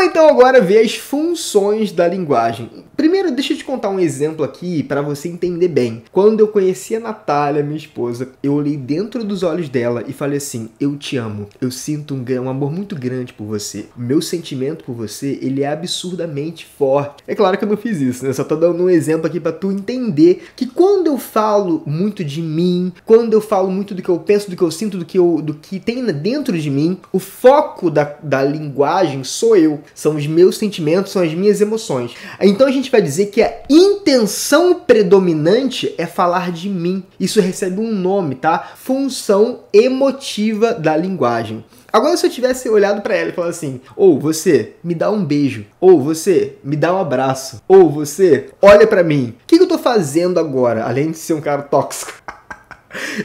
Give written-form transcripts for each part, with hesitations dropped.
Vamos então agora ver as funções da linguagem. Primeiro, deixa eu te contar um exemplo aqui para você entender bem. Quando eu conheci a Natália, minha esposa, eu olhei dentro dos olhos dela e falei assim: eu te amo, eu sinto um amor muito grande por você. O meu sentimento por você, ele é absurdamente forte. É claro que eu não fiz isso, né? Só tô dando um exemplo aqui para tu entender que quando eu falo muito de mim, quando eu falo muito do que eu penso, do que eu sinto, do que tem dentro de mim, o foco da linguagem sou eu. São os meus sentimentos, são as minhas emoções. Então a gente vai dizer que a intenção predominante é falar de mim. Isso recebe um nome, tá? Função emotiva da linguagem. Agora, se eu tivesse olhado para ela e falado assim: ou você me dá um beijo, ou você me dá um abraço, ou você olha para mim, o que eu tô fazendo agora, além de ser um cara tóxico?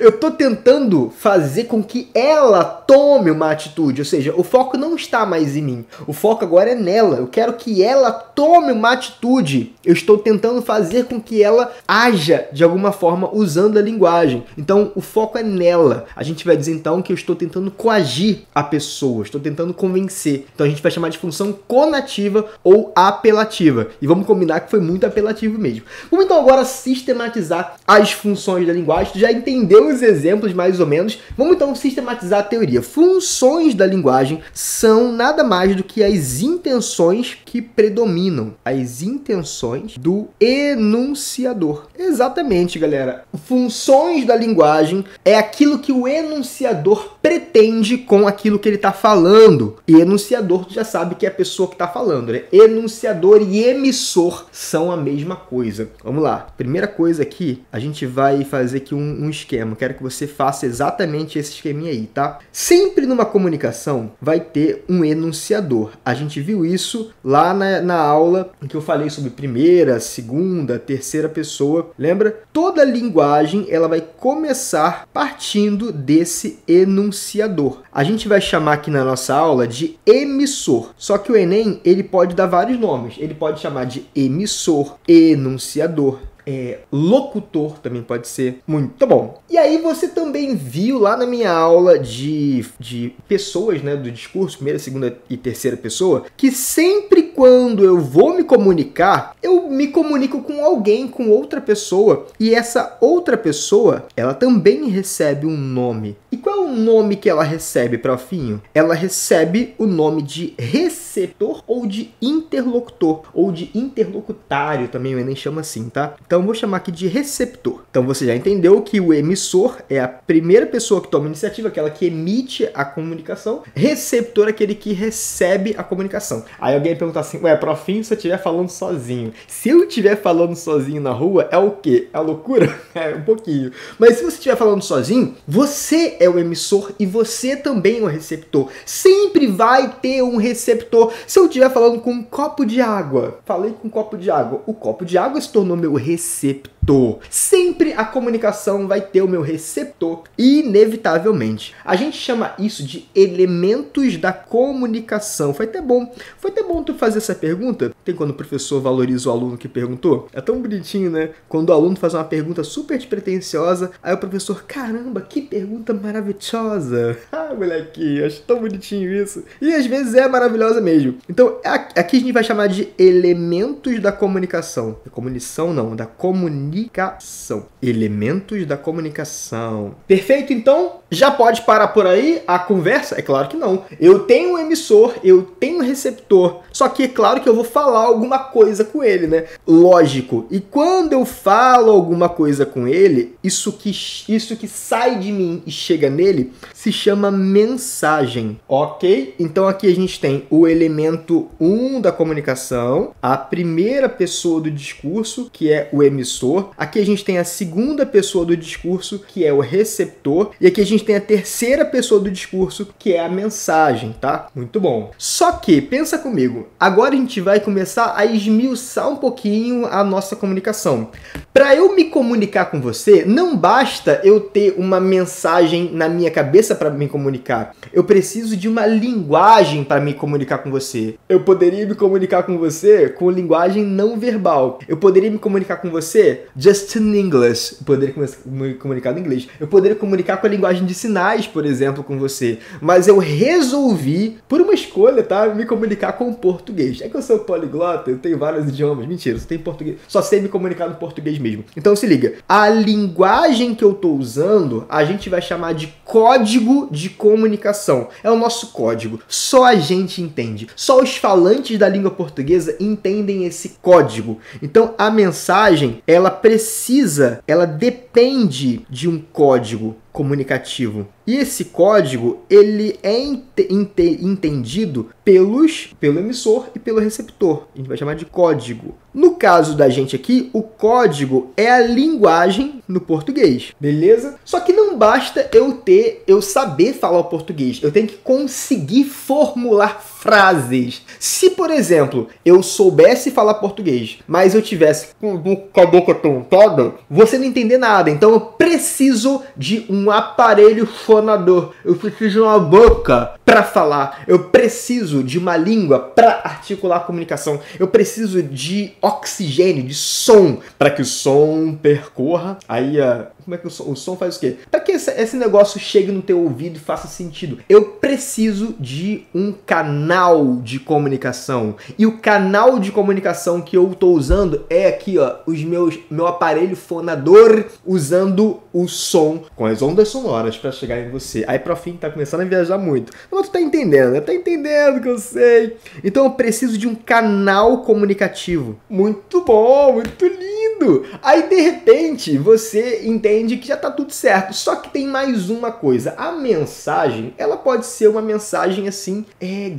Eu tô tentando fazer com que ela tome uma atitude, ou seja, o foco não está mais em mim, o foco agora é nela. Eu quero que ela tome uma atitude. Eu estou tentando fazer com que ela haja de alguma forma usando a linguagem. Então, o foco é nela. A gente vai dizer então que eu estou tentando coagir a pessoa, estou tentando convencer. Então, a gente vai chamar de função conativa ou apelativa. E vamos combinar que foi muito apelativo mesmo. Vamos então agora sistematizar as funções da linguagem. Tu já entendeu os exemplos mais ou menos. Vamos então sistematizar a teoria. Funções da linguagem são nada mais do que as intenções que predominam. As intenções do enunciador. Exatamente, galera. Funções da linguagem é aquilo que o enunciador pretende com aquilo que ele está falando. E enunciador, tu já sabe que é a pessoa que está falando, né? Enunciador e emissor são a mesma coisa. Vamos lá. Primeira coisa aqui, a gente vai fazer aqui um esquema. Quero que você faça exatamente esse esqueminha aí, tá? Sempre numa comunicação vai ter um enunciador. A gente viu isso lá na aula em que eu falei sobre primeira, segunda, terceira pessoa. Lembra? Toda linguagem ela vai começar partindo desse enunciador. A gente vai chamar aqui na nossa aula de emissor. Só que o Enem ele pode dar vários nomes. Ele pode chamar de emissor, enunciador, locutor também pode ser. Muito bom. E aí você também viu lá na minha aula de pessoas, né, do discurso, primeira, segunda e terceira pessoa, que sempre quando eu vou me comunicar, eu me comunico com alguém, com outra pessoa, e essa outra pessoa, ela também recebe um nome. E qual é o nome que ela recebe, profinho? Ela recebe o nome de receptor ou de interlocutor, ou de interlocutário também, o Enem chama assim, tá? Então, eu vou chamar aqui de receptor. Então, você já entendeu que o emissor é a primeira pessoa que toma iniciativa, aquela que emite a comunicação. Receptor é aquele que recebe a comunicação. Aí alguém pergunta assim: ué, profinho, se eu estiver falando sozinho. Se eu estiver falando sozinho na rua, é o quê? É loucura? É, um pouquinho. Mas se você estiver falando sozinho, você é o emissor e você também é o receptor. Sempre vai ter um receptor. Se eu estiver falando com um copo de água, falei com um copo de água, o copo de água se tornou meu receptor. Sempre a comunicação vai ter o meu receptor, inevitavelmente. A gente chama isso de elementos da comunicação. Foi até bom tu fazer essa pergunta. Tem quando o professor valoriza o aluno que perguntou? É tão bonitinho, né? Quando o aluno faz uma pergunta super despretensiosa, aí o professor: caramba, que pergunta maravilhosa. Ah, moleque, acho tão bonitinho isso. E às vezes é maravilhosa mesmo. Então, aqui a gente vai chamar de elementos da comunicação. Da comunicação não, da comunicação. Elementos da comunicação. Perfeito? Então, já pode parar por aí a conversa? É claro que não. Eu tenho um emissor, eu tenho um receptor. Só que é claro que eu vou falar alguma coisa com ele, né? Lógico. E quando eu falo alguma coisa com ele, isso que sai de mim e chega nele se chama mensagem, ok? Então aqui a gente tem o elemento 1 da comunicação, a primeira pessoa do discurso, que é o emissor. Aqui a gente tem a segunda pessoa do discurso, que é o receptor. E aqui a gente tem a terceira pessoa do discurso, que é a mensagem, tá? Muito bom. Só que, pensa comigo, agora a gente vai começar a esmiuçar um pouquinho a nossa comunicação. Para eu me comunicar com você, não basta eu ter uma mensagem na minha cabeça para me comunicar. Eu preciso de uma linguagem para me comunicar com você. Eu poderia me comunicar com você com linguagem não verbal. Eu poderia me comunicar com você just in English. Eu poderia me comunicar em inglês. Eu poderia comunicar com a linguagem de sinais, por exemplo, com você. Mas eu resolvi, por uma escolha, tá? Me comunicar com o português. É que eu sou poliglota, eu tenho vários idiomas. Mentira, eu só tenho português. Só sei me comunicar no português mesmo. Então se liga. A linguagem que eu tô usando, a gente vai chamar de código de comunicação. É o nosso código. Só a gente entende. Só os falantes da língua portuguesa entendem esse código. Então a mensagem, ela depende de um código comunicativo. E esse código, ele é entendido pelo emissor e pelo receptor. A gente vai chamar de código. No caso da gente aqui, o código é a linguagem no português, beleza? Só que não basta eu saber falar o português. Eu tenho que conseguir formular frases. Se, por exemplo, eu soubesse falar português, mas eu tivesse com a boca tontada, você não entender nada. Então eu preciso de um aparelho fonador. Eu preciso de uma boca para falar. Eu preciso de uma língua para articular a comunicação. Eu preciso de oxigênio, de som, para que o som percorra. Aí, como é que o som faz o quê? Para que esse negócio chegue no teu ouvido e faça sentido. Eu preciso de um canal de comunicação. E o canal de comunicação que eu estou usando é aqui, ó, meu aparelho fonador usando o som com as ondas sonoras para chegar em você. Aí, pro fim, tá começando a viajar muito. Mas tu tá entendendo, né? Tá entendendo que eu sei. Então eu preciso de um canal comunicativo. Muito bom, muito lindo. Aí, de repente, você entende que já tá tudo certo. Só que tem mais uma coisa. A mensagem, ela pode ser uma mensagem assim,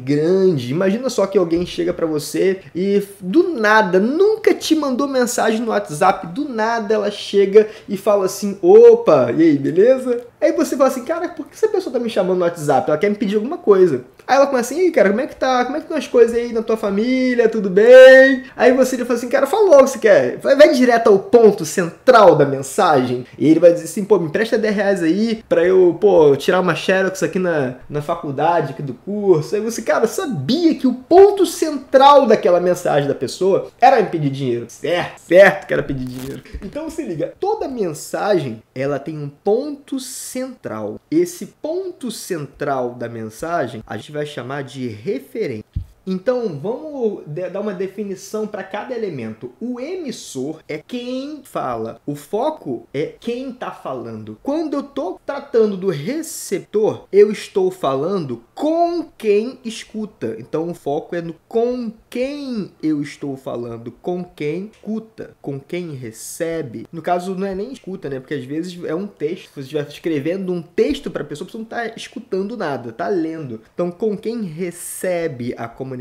grande. Imagina só que alguém chega pra você e do nada, nunca te mandou mensagem no WhatsApp, do nada ela chega e fala assim, opa, e aí, beleza? Aí você fala assim, cara, por que essa pessoa tá me chamando no WhatsApp? Ela quer me pedir alguma coisa. Aí ela começa assim, e aí, cara, como é que tá? Como é que estão as coisas aí na tua família? Tudo bem? Aí você fala assim, cara, fala logo o que você quer. Vai direto ao ponto central da mensagem. E ele vai dizer assim, pô, me empresta R$10 aí pra eu, tirar uma xerox aqui na faculdade, aqui do curso. Aí você, cara, sabia que o ponto central daquela mensagem da pessoa era me pedir dinheiro. Certo que era pedir dinheiro. Então se liga, toda mensagem, ela tem um ponto central. Esse ponto central da mensagem, a gente vai chamar de referente. Então, vamos dar uma definição para cada elemento. O emissor é quem fala. O foco é quem está falando. Quando eu estou tratando do receptor, eu estou falando com quem escuta. Então, o foco é no com quem eu estou falando, com quem escuta, com quem recebe. No caso, não é nem escuta, né? Porque às vezes é um texto. Se você estiver escrevendo um texto para a pessoa não está escutando nada, está lendo. Então, com quem recebe a comunicação.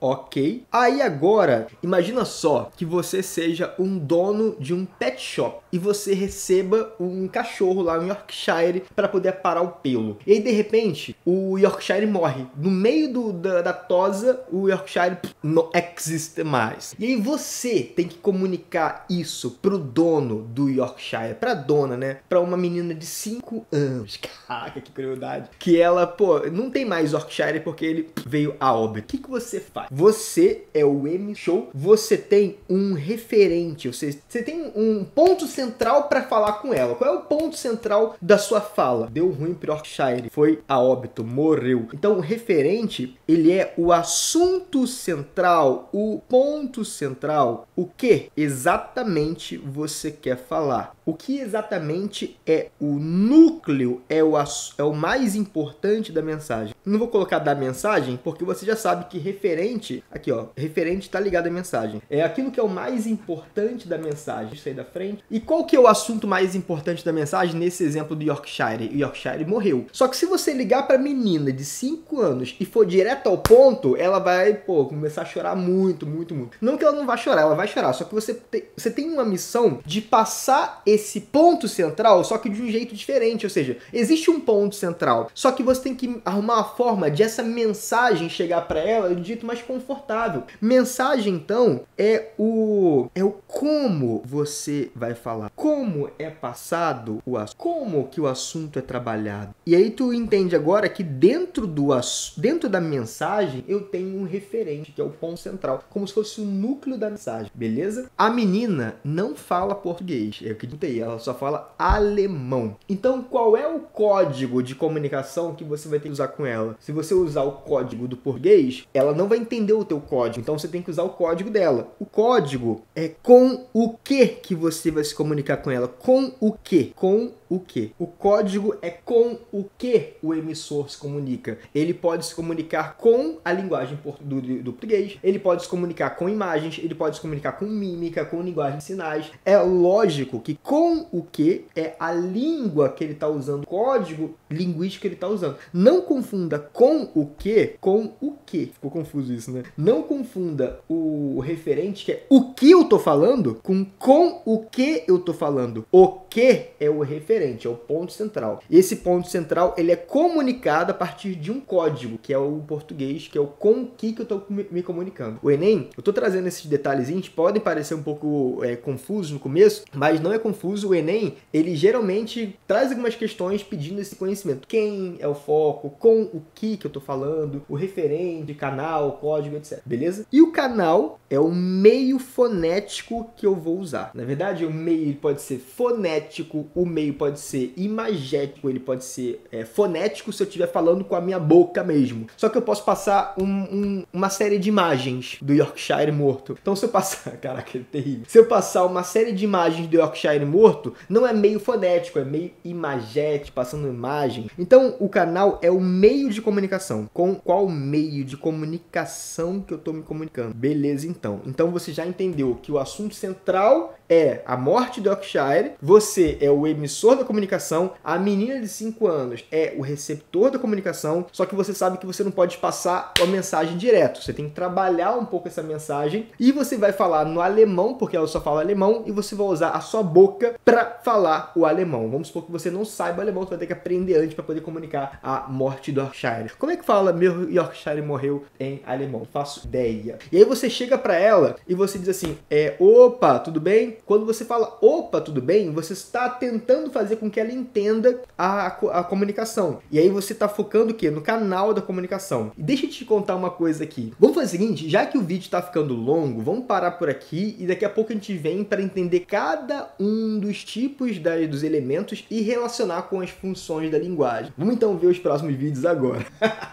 Ok. Aí agora, imagina só que você seja um dono de um pet shop e você receba um cachorro lá, um Yorkshire, para poder parar o pelo. E aí, de repente, o Yorkshire morre. No meio da tosa, o Yorkshire não existe mais. E aí você tem que comunicar isso pro dono do Yorkshire, pra dona, né? Pra uma menina de 5 anos. Caraca, que crueldade. Que ela, não tem mais Yorkshire porque ele veio a óbito. O que você faz? Você é o emissor, você tem um referente, você tem um ponto central para falar com ela. Qual é o ponto central da sua fala? Deu ruim pro Yorkshire, foi a óbito, morreu. Então o referente, ele é o assunto central, o ponto central. O que exatamente você quer falar? O que exatamente é o núcleo, é o mais importante da mensagem. Não vou colocar da mensagem, porque você já sabe que referente, aqui ó, referente está ligado à mensagem. É aquilo que é o mais importante da mensagem. Isso aí da frente. E qual que é o assunto mais importante da mensagem nesse exemplo do Yorkshire? O Yorkshire morreu. Só que se você ligar para a menina de 5 anos e for direto ao ponto, ela vai, começar a chorar muito, muito, muito. Não que ela não vá chorar, ela vai chorar. Só que você tem uma missão de passar esse ponto central, só que de um jeito diferente. Ou seja, existe um ponto central, só que você tem que arrumar uma forma de essa mensagem chegar para ela de um jeito mais confortável. Mensagem, então, é o como você vai falar, como é passado o assunto, como que o assunto é trabalhado. E aí tu entende agora que dentro da mensagem eu tenho um referente, que é o ponto central, como se fosse o núcleo da mensagem, beleza? A menina não fala português, é o que TI, ela só fala alemão. Então, qual é o código de comunicação que você vai ter que usar com ela? Se você usar o código do português, ela não vai entender o teu código, então você tem que usar o código dela. O código é com o que você vai se comunicar com ela. Com o que? Com o que? O código é com o que o emissor se comunica. Ele pode se comunicar com a linguagem do português, ele pode se comunicar com imagens, ele pode se comunicar com mímica, com linguagem de sinais. É lógico que com o que é a língua que ele está usando, o código linguístico que ele está usando. Não confunda com o que com o que. Ficou confuso isso, né? Não confunda o referente, que é o que eu tô falando, com o que eu tô falando. O que é o referente, é o ponto central. Esse ponto central, ele é comunicado a partir de um código, que é o português, que é o com que eu tô me comunicando. O Enem, eu tô trazendo esses detalhezinhos, podem parecer um pouco confusos no começo, mas não é confuso. O Enem, ele geralmente traz algumas questões pedindo esse conhecimento. Quem é o foco, com o que eu tô falando, o referente, canal, código, etc. Beleza? E o canal é o meio fonético que eu vou usar. Na verdade, o meio pode ser fonético, o meio pode ser imagético, ele pode ser fonético se eu estiver falando com a minha boca mesmo. Só que eu posso passar uma série de imagens do Yorkshire morto. Então se eu passar... Caraca, é terrível. Se eu passar uma série de imagens do Yorkshire morto, não é meio fonético, é meio imagético, passando imagem. Então o canal é o meio de comunicação. Com qual meio de comunicação que eu estou me comunicando? Beleza, então. Então você já entendeu que o assunto central é a morte do Yorkshire, você é o emissor da comunicação, a menina de 5 anos é o receptor da comunicação, só que você sabe que você não pode passar a mensagem direto, você tem que trabalhar um pouco essa mensagem e você vai falar no alemão, porque ela só fala alemão, e você vai usar a sua boca para falar o alemão. Vamos supor que você não saiba alemão, você vai ter que aprender antes para poder comunicar a morte do Yorkshire. Como é que fala meu Yorkshire morreu em alemão? Não faço ideia. E aí você chega para ela e você diz assim, opa, tudo bem? Quando você fala opa, tudo bem, você está tentando fazer com que ela entenda a comunicação. E aí você está focando o quê? No canal da comunicação. E deixa eu te contar uma coisa aqui. Vamos fazer o seguinte, já que o vídeo está ficando longo, vamos parar por aqui e daqui a pouco a gente vem para entender cada um dos tipos dos elementos e relacionar com as funções da linguagem. Vamos então ver os próximos vídeos agora.